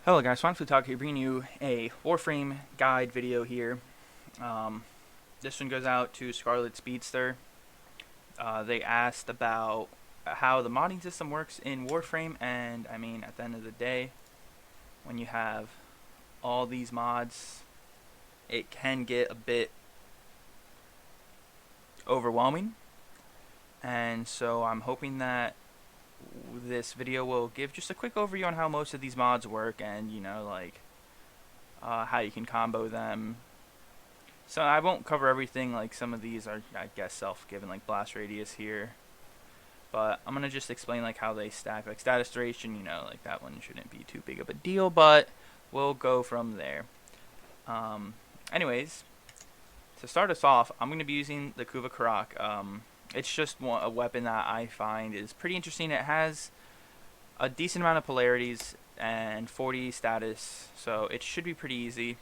Hello guys, Swanflu Talk here, bringing you a Warframe guide video here. This one goes out to Scarlet Speedster. They asked about how the modding system works in Warframe, and I mean, at the end of the day, when you have all these mods, it can get a bit overwhelming. And so I'm hoping that this video will give just a quick overview on how most of these mods work, and how you can combo them. So I won't cover everything, like some of these are, I guess, self-given, like blast radius here, but I'm gonna just explain like how they stack, like status duration. Like that one shouldn't be too big of a deal, but we'll go from there. Anyways, to start us off, I'm gonna be using the Kuva Karak. It's just a weapon that I find is pretty interesting. It has a decent amount of polarities and 40 status, so it should be pretty easy.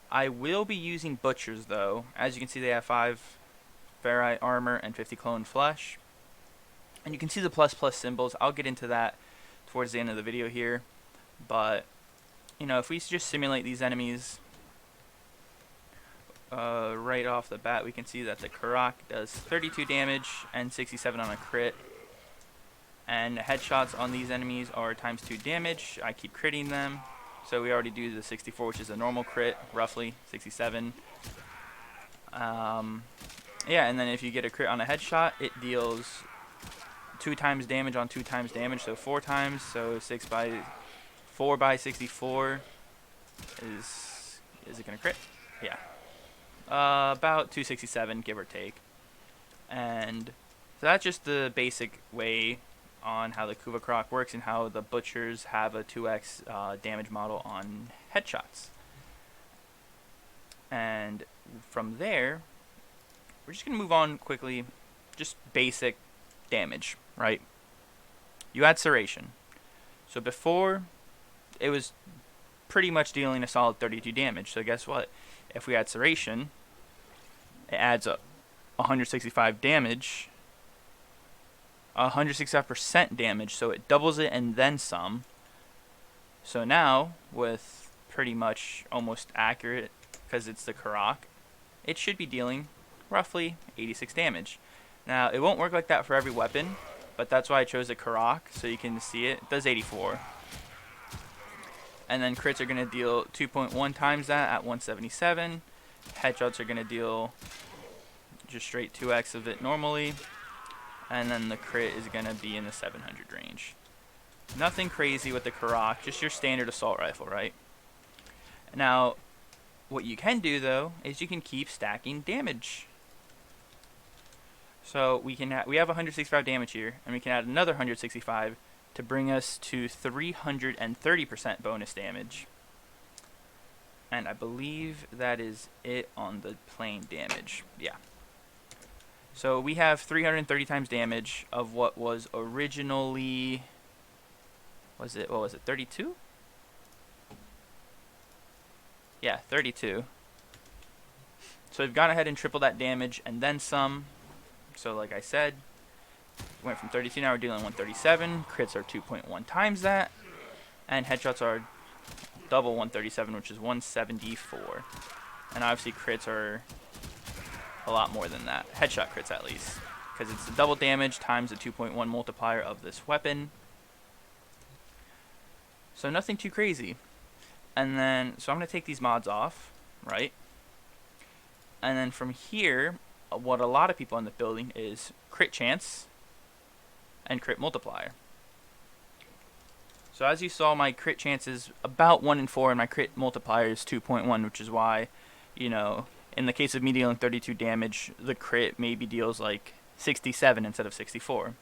I will be using butchers though. As you can see, they have 5 ferrite armor and 50 clone flesh, and you can see the ++ symbols. I'll get into that towards the end of the video here, but if we just simulate these enemies right off the bat, we can see that the Karak does 32 damage and 67 on a crit, and headshots on these enemies are ×2 damage. I keep critting them, so we already do the 64, which is a normal crit, roughly 67. Yeah, and then if you get a crit on a headshot, it deals 2 times damage on 2 times damage, so 4 times. So 4 by 64 is it gonna crit? Yeah. About 267, give or take. And so that's just the basic way on how the Kuva Karak works, and how the butchers have a 2x damage model on headshots. And from there, we're just going to move on quickly. Just basic damage, right? You add Serration. So before, it was pretty much dealing a solid 32 damage. So guess what? If we add Serration, it adds up 165 damage, 165% damage, so it doubles it and then some. So now, with pretty much almost accurate, because it's the Karak, it should be dealing roughly 86 damage. Now, it won't work like that for every weapon, but that's why I chose the Karak, so you can see it does 84. And then crits are going to deal 2.1 times that at 177. Headshots are going to deal just straight 2x of it normally. And then the crit is going to be in the 700 range. Nothing crazy with the Karak, just your standard assault rifle, right? Now, what you can do though is you can keep stacking damage. So we have 165 damage here, and we can add another 165 to bring us to 330% bonus damage. And I believe that is it on the plain damage. Yeah. So we have 330 times damage of what was originally, what was it, 32? Yeah, 32. So we've gone ahead and tripled that damage and then some. So like I said, went from 32, now we're dealing 137. Crits are 2.1 times that, and headshots are double 137, which is 174. And obviously crits are a lot more than that. Headshot crits, at least, because it's the double damage times the 2.1 multiplier of this weapon. So nothing too crazy. And then, so I'm going to take these mods off, right? And then from here, what a lot of people end up building is crit chance and crit multiplier. So as you saw, my crit chance is about 1 in 4, and my crit multiplier is 2.1, which is why, in the case of me dealing 32 damage, the crit maybe deals like 67 instead of 64.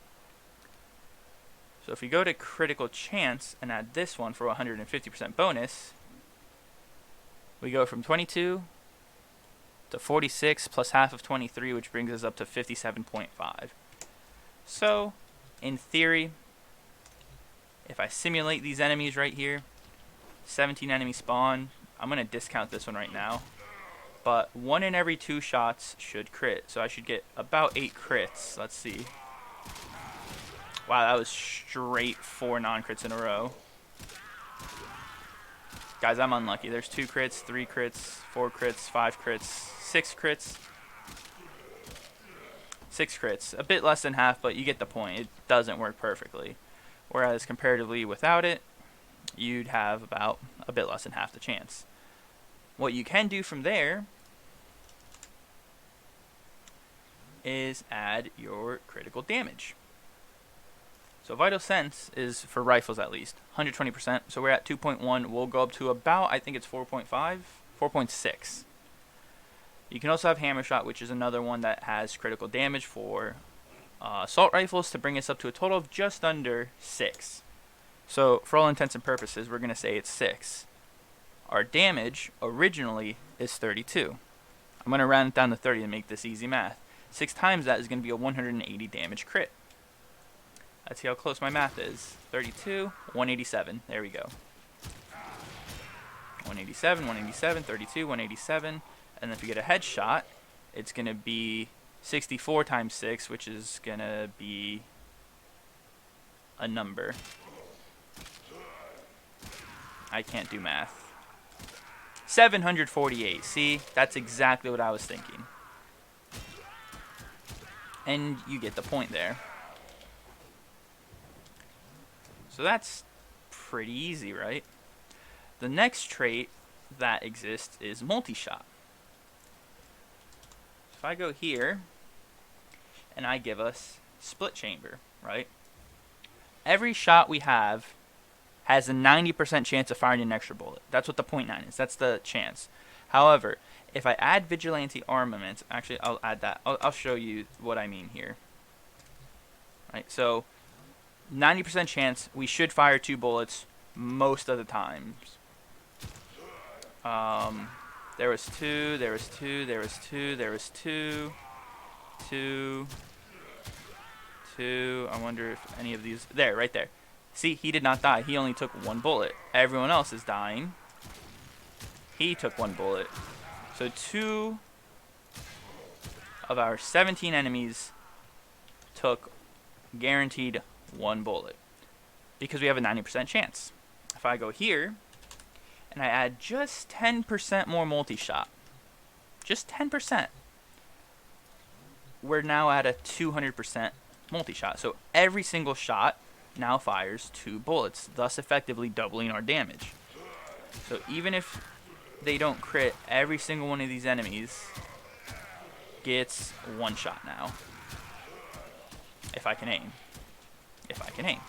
So if we go to critical chance and add this one for 150% bonus, we go from 22 to 46 plus half of 23, which brings us up to 57.5. So, in theory, if I simulate these enemies right here, 17 enemies spawn. I'm going to discount this one right now, but 1 in every 2 shots should crit, so I should get about 8 crits. Let's see. Wow, that was straight 4 non-crits in a row. Guys, I'm unlucky. There's 2 crits, 3 crits, 4 crits, 5 crits, 6 crits. 6 crits. A bit less than half, but you get the point. It doesn't work perfectly. Whereas comparatively without it, you'd have about a bit less than half the chance. What you can do from there is add your critical damage. So Vital Sense is, for rifles at least, 120%. So we're at 2.1. We'll go up to about, I think it's 4.5, 4.6. You can also have Hammer Shot, which is another one that has critical damage for assault rifles to bring us up to a total of just under 6. So for all intents and purposes, we're going to say it's 6. Our damage originally is 32. I'm going to round it down to 30 to make this easy math. 6 times that is going to be a 180 damage crit. Let's see how close my math is. 32, 187. There we go. 187, 187, 32, 187. And if you get a headshot, it's going to be 64 times 6, which is going to be a number. I can't do math. 748. See, that's exactly what I was thinking. And you get the point there. So that's pretty easy, right? The next trait that exists is multi-shot. If I go here, and I give us split chamber, right? Every shot we have has a 90% chance of firing an extra bullet. That's what the .9 is. That's the chance. However, if I add vigilante armament, actually I'll add that. I'll show you what I mean here. Right, so 90% chance we should fire 2 bullets most of the times. There was 2, there was 2, there was 2, there was 2, 2, 2. I wonder if any of these... There, right there. See, he did not die. He only took 1 bullet. Everyone else is dying. He took 1 bullet. So 2 of our 17 enemies took guaranteed 1 bullet. Because we have a 90% chance. If I go here, and I add just 10% more multi-shot. Just 10%. We're now at a 200% multi-shot. So every single shot now fires 2 bullets, thus effectively doubling our damage. So even if they don't crit, every single one of these enemies gets 1 shot now. If I can aim. If I can aim.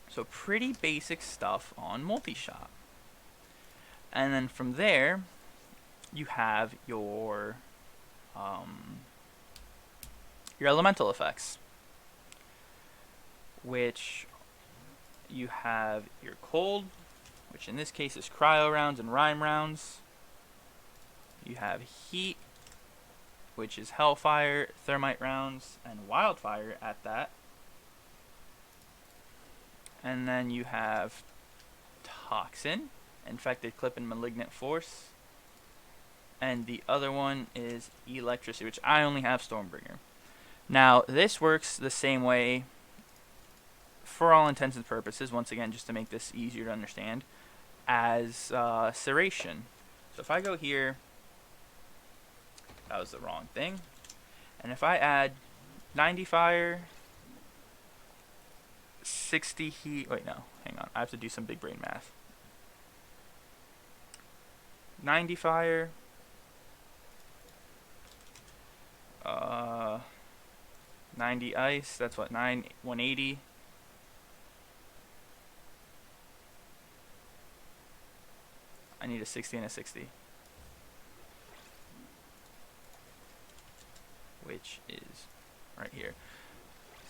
So pretty basic stuff on multi-shot. And then from there, you have your elemental effects, which you have your cold, which in this case is cryo rounds and rhyme rounds. You have heat, which is hellfire, thermite rounds, and wildfire at that. And then you have toxin, infected clip, and malignant force. And the other one is electricity, which I only have Stormbringer. Now, this works the same way for all intents and purposes, once again, just to make this easier to understand, as Serration. So if I go here, that was the wrong thing. And if I add 90 fire, 60 heat, wait, no, hang on, I have to do some big brain math. 90 fire, 90 ice, that's what, 180. I need a 60 and a 60. Which is right here.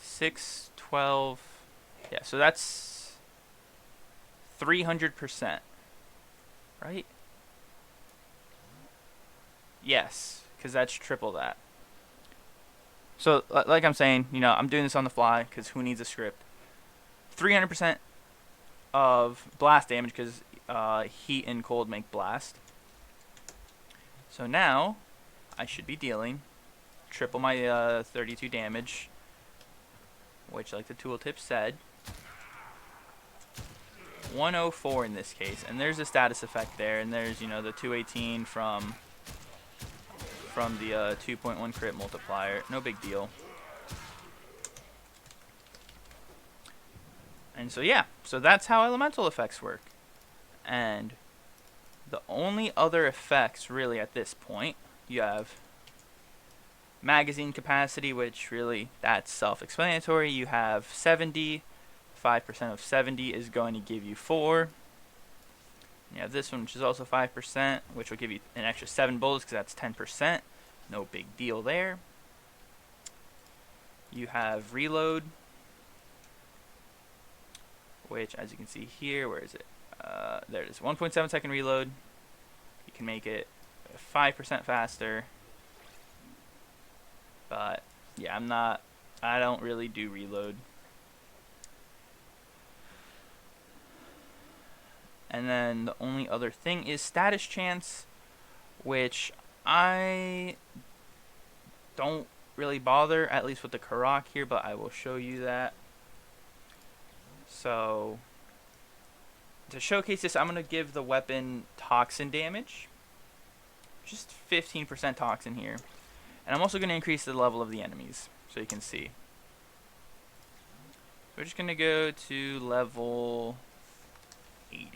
6, 12, yeah, so that's 300%, right? Yes, because that's triple that. So, like I'm saying, you know, I'm doing this on the fly because who needs a script? 300% of blast damage because heat and cold make blast. So now, I should be dealing triple my 32 damage, which, like the tooltip said, 104 in this case, and there's a status effect there, and there's, you know, the 218 from the 2.1 crit multiplier. No big deal. And so yeah, so that's how elemental effects work. And the only other effects really at this point, you have magazine capacity, which really, that's self-explanatory. You have 70. 5% of 70 is going to give you 4. You have this one, which is also 5%, which will give you an extra 7 bullets, because that's 10%. No big deal there. You have reload, which, as you can see here, where is it? There it is, 1.7 second reload. You can make it 5% faster. But yeah, I don't really do reload. And then the only other thing is status chance, which I don't really bother, at least with the Karak here, but I will show you that. So, to showcase this, I'm going to give the weapon toxin damage. Just 15% toxin here. And I'm also going to increase the level of the enemies, so you can see. We're just going to go to level 80.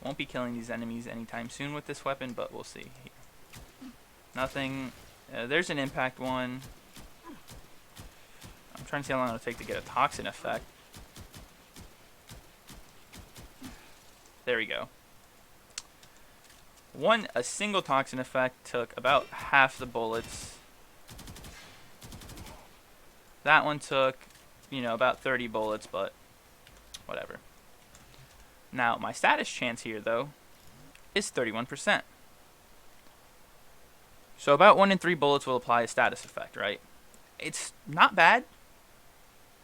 Won't be killing these enemies anytime soon with this weapon, but we'll see. Nothing. There's an impact one. I'm trying to see how long it'll take to get a toxin effect. There we go. A single toxin effect took about half the bullets. That one took, you know, about 30 bullets, but whatever. Now, my status chance here, though, is 31%. So about 1 in 3 bullets will apply a status effect, right? It's not bad.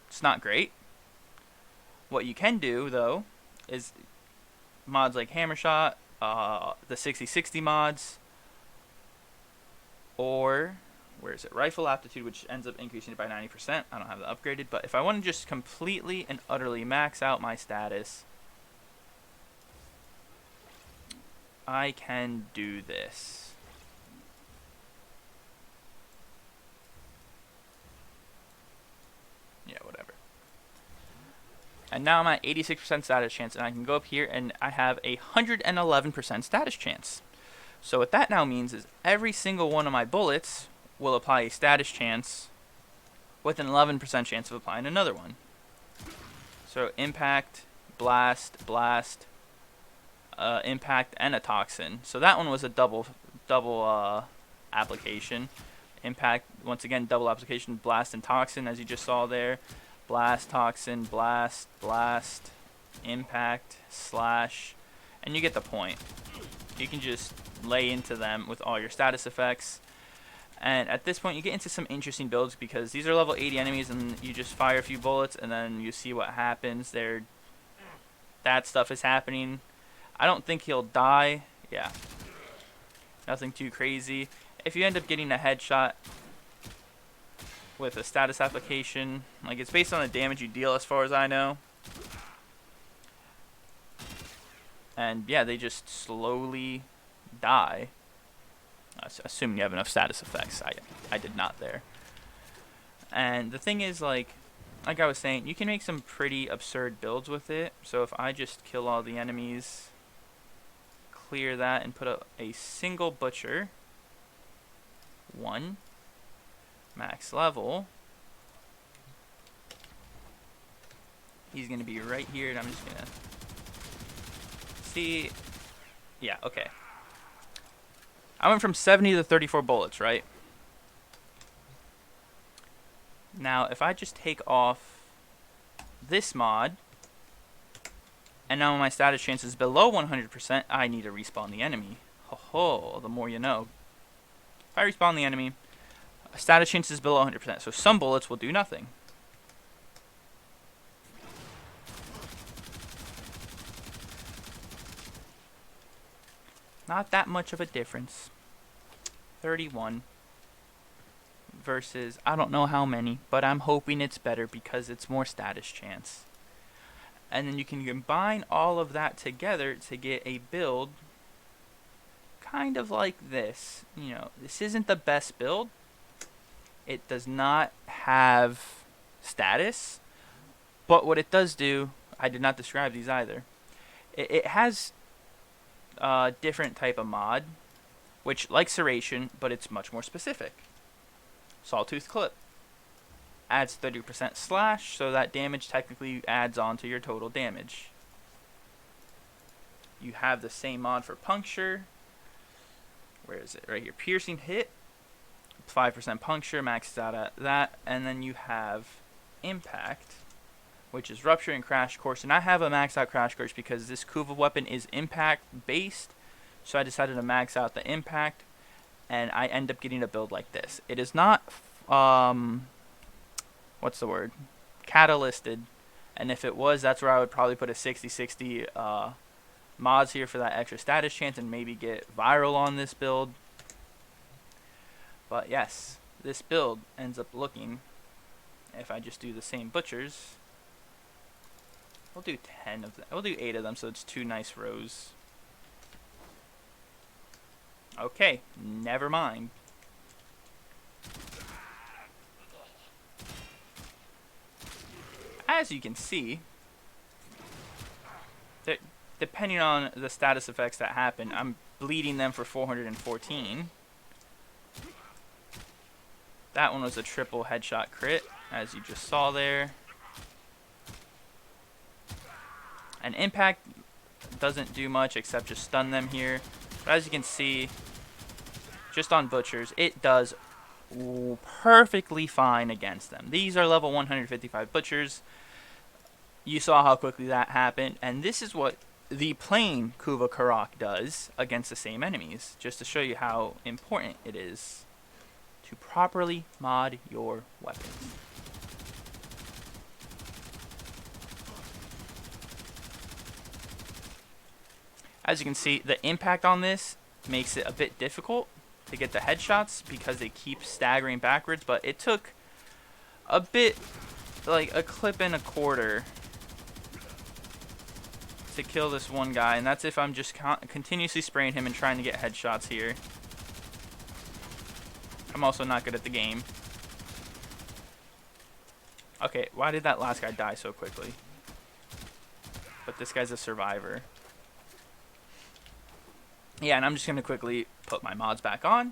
It's not great. What you can do, though, is mods like Hammershot, the 60-60 mods, or, where is it? Rifle aptitude, which ends up increasing it by 90%. I don't have that upgraded, but if I want to just completely and utterly max out my status, I can do this. Yeah, whatever. And now I'm at 86% status chance, and I can go up here and I have a 111% status chance. So what that now means is every single one of my bullets will apply a status chance with an 11% chance of applying another one. So impact, blast, impact, and a toxin. So that one was a double application. Impact, once again, double application, blast and toxin, as you just saw there. Blast, toxin, blast, impact, slash, and you get the point. You can just lay into them with all your status effects. And at this point, you get into some interesting builds, because these are level 80 enemies, and you just fire a few bullets, and then you see what happens. That stuff is happening. I don't think he'll die. Yeah. Nothing too crazy. If you end up getting a headshot with a status application, like, it's based on the damage you deal, as far as I know. And yeah, they just slowly die. Assuming you have enough status effects. I did not there. And the thing is, like I was saying, you can make some pretty absurd builds with it. So if I just kill all the enemies, clear that, and put a single butcher, 1, max level, he's going to be right here, and I'm just going to see. Yeah, okay. I went from 70 to 34 bullets, right? Now, if I just take off this mod, and now my status chance is below 100%, I need to respawn the enemy. Ho ho, the more you know. If I respawn the enemy, status chance is below 100%, so some bullets will do nothing. Not that much of a difference. 31 versus I don't know how many, but I'm hoping it's better because it's more status chance. And then you can combine all of that together to get a build kind of like this. You know, this isn't the best build. It does not have status, but what it does do, I did not describe these either. It has a different type of mod, which like Serration, but it's much more specific. Sawtooth Clip adds 30% slash, so that damage technically adds on to your total damage. You have the same mod for Puncture. Where is it? Right here. Piercing Hit, 5% Puncture, maxes out at that. And then you have Impact, which is Rupture and Crash Course. And I have a maxed out Crash Course because this Kuva weapon is Impact based. So I decided to max out the Impact. And I end up getting a build like this. It is not, what's the word? Catalysted. And if it was, that's where I would probably put a 60-60 mods here for that extra status chance and maybe get viral on this build. But yes, this build ends up looking, if I just do the same butchers, we'll do 10 of them. We'll do 8 of them, so it's 2 nice rows. Okay, never mind. As you can see, depending on the status effects that happen, I'm bleeding them for 414. That one was a triple headshot crit, as you just saw there. And Impact doesn't do much except just stun them here. But as you can see, just on Butchers, it does perfectly fine against them. These are level 155 Butchers. You saw how quickly that happened. And this is what the plain Kuva Karak does against the same enemies, just to show you how important it is to properly mod your weapons. As you can see, the impact on this makes it a bit difficult to get the headshots because they keep staggering backwards, but it took a bit, like a clip and a quarter to kill this one guy, and that's if I'm just continuously spraying him and trying to get headshots here. I'm also not good at the game. Okay, why did that last guy die so quickly? But this guy's a survivor. Yeah, and I'm just going to quickly put my mods back on.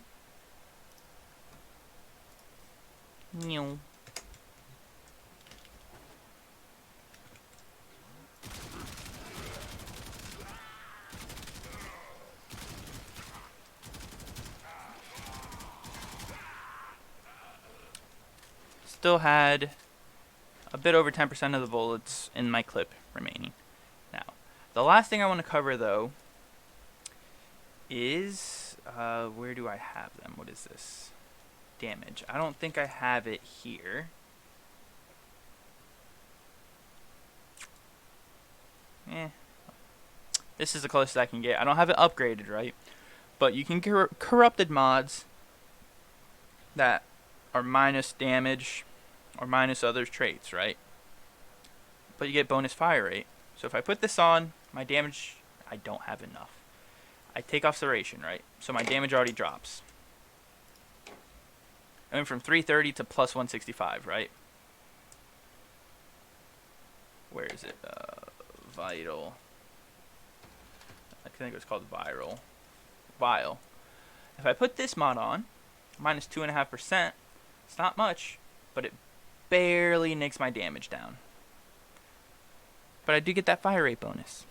Still had a bit over 10% of the bullets in my clip remaining. Now, the last thing I want to cover, though, is, where do I have them? What is this? Damage. I don't think I have it here. This is the closest I can get. I don't have it upgraded, right? But you can get corrupted mods that are minus damage or minus other traits, right? But you get bonus fire rate. So if I put this on, my damage, I don't have enough. I take off Serration, right? So my damage already drops. I went from 330 to plus 165, right? Where is it? Vital. I think it was called Viral. Vile. If I put this mod on, minus 2.5%, it's not much, but it barely nicks my damage down. But I do get that fire rate bonus.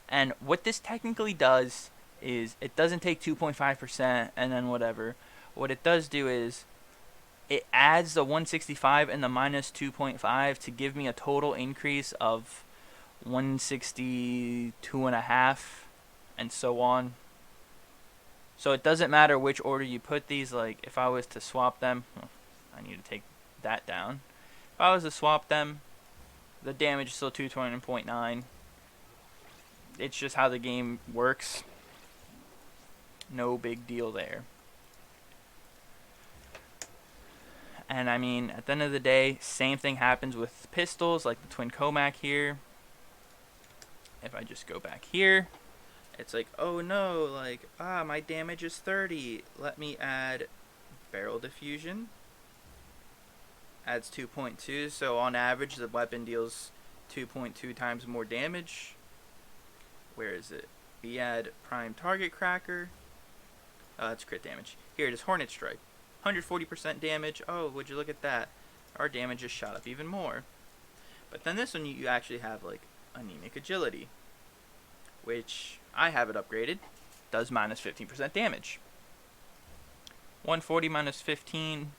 And what this technically does is it doesn't take 2.5% and then whatever. What it does do is it adds the 165 and the minus 2.5 to give me a total increase of 162.5 and so on. So it doesn't matter which order you put these. Like if I was to swap them, I need to take that down. If I was to swap them, the damage is still 220.9. It's just how the game works. No big deal there. And I mean, at the end of the day, same thing happens with pistols, like the Twin Comac here. If I just go back here, it's like, oh no, like, my damage is 30. Let me add barrel diffusion. Adds 2.2, so on average, the weapon deals 2.2 times more damage. Where is it? We add prime target cracker. That's crit damage. Here it is, Hornet Strike. 140% damage. Oh, would you look at that? Our damage just shot up even more. But then this one, you actually have like anemic agility, which I have it upgraded. Does minus 15% damage. 140 minus 15.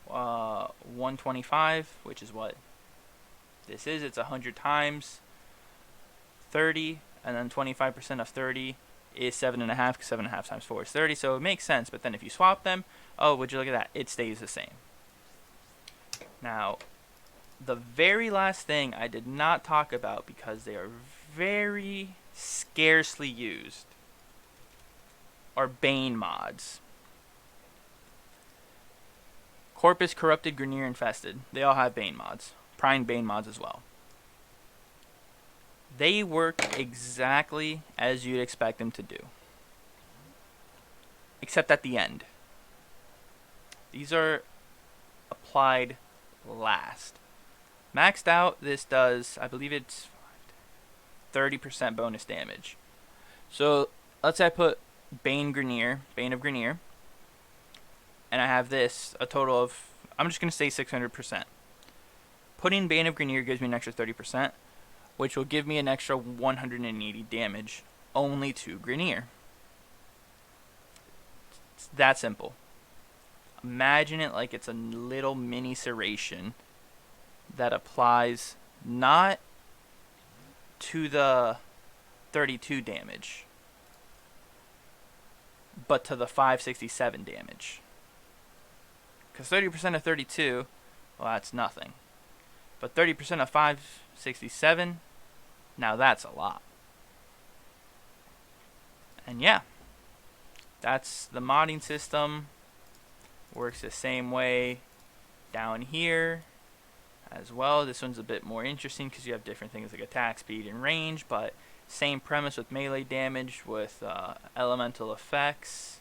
125, which is what this is. It's 100 times 30, and then 25% of 30 is 7.5, because 7.5 times 4 is 30, so it makes sense. But then if you swap them, oh, would you look at that, it stays the same. Now, the very last thing I did not talk about, because they are very scarcely used, are Bane mods. Corpus, Corrupted, Grenier, Infested. They all have Bane mods. Prime Bane mods as well. They work exactly as you'd expect them to do, except at the end. These are applied last. Maxed out, this does, I believe it's 30% bonus damage. So let's say I put Bane of Grenier, and I have this, a total of, I'm just going to say 600%. Putting Bane of Grenier gives me an extra 30%, which will give me an extra 180 damage only to Grenier. It's that simple. Imagine it like it's a little mini serration that applies not to the 32 damage, but to the 567 damage. Because 30% of 32, well, that's nothing. But 30% of 567, now that's a lot. And yeah, that's the modding system. Works the same way down here as well. This one's a bit more interesting because you have different things like attack speed and range, but same premise with melee damage with elemental effects.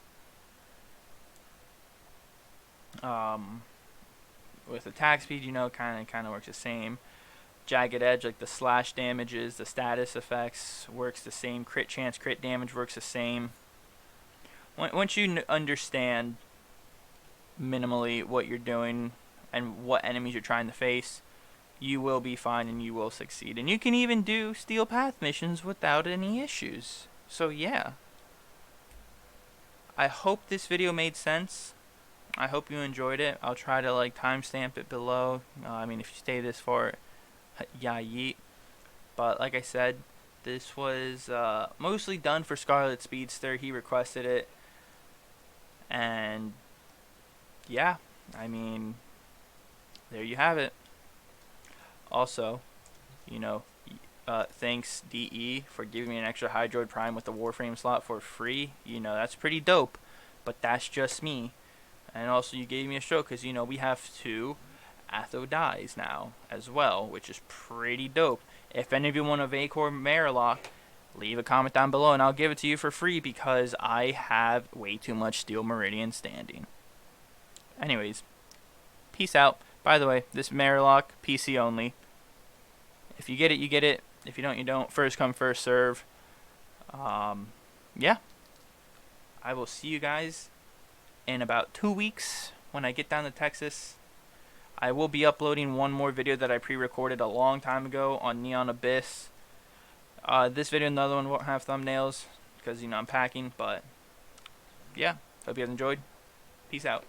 With attack speed, you know, kind of works the same. Jagged edge, like the slash damages, the status effects works the same. Crit chance, crit damage works the same. Once you understand minimally what you're doing and what enemies you're trying to face, you will be fine and you will succeed. And you can even do Steel Path missions without any issues. So yeah, I hope this video made sense. I hope you enjoyed it. I'll try to like timestamp it below. I mean, if you stay this far, yeah, yeet. But like I said, this was mostly done for Scarlet Speedster. He requested it. And yeah, I mean, there you have it. Also, you know, thanks DE for giving me an extra Hydroid Prime with the Warframe slot for free. You know, that's pretty dope. But that's just me. And also you gave me a show because, you know, we have 2 Atho dies now as well, which is pretty dope. If any of you want a Vacor Marilock, leave a comment down below and I'll give it to you for free because I have way too much Steel Meridian standing. Anyways, peace out. By the way, this Marilock, PC only. If you get it, you get it. If you don't, you don't. First come, first serve. Yeah. I will see you guys in about 2 weeks when I get down to Texas. I will be uploading one more video that I pre-recorded a long time ago on Neon Abyss. This video and the other one won't have thumbnails because, you know, I'm packing, but yeah, hope you guys enjoyed. Peace out.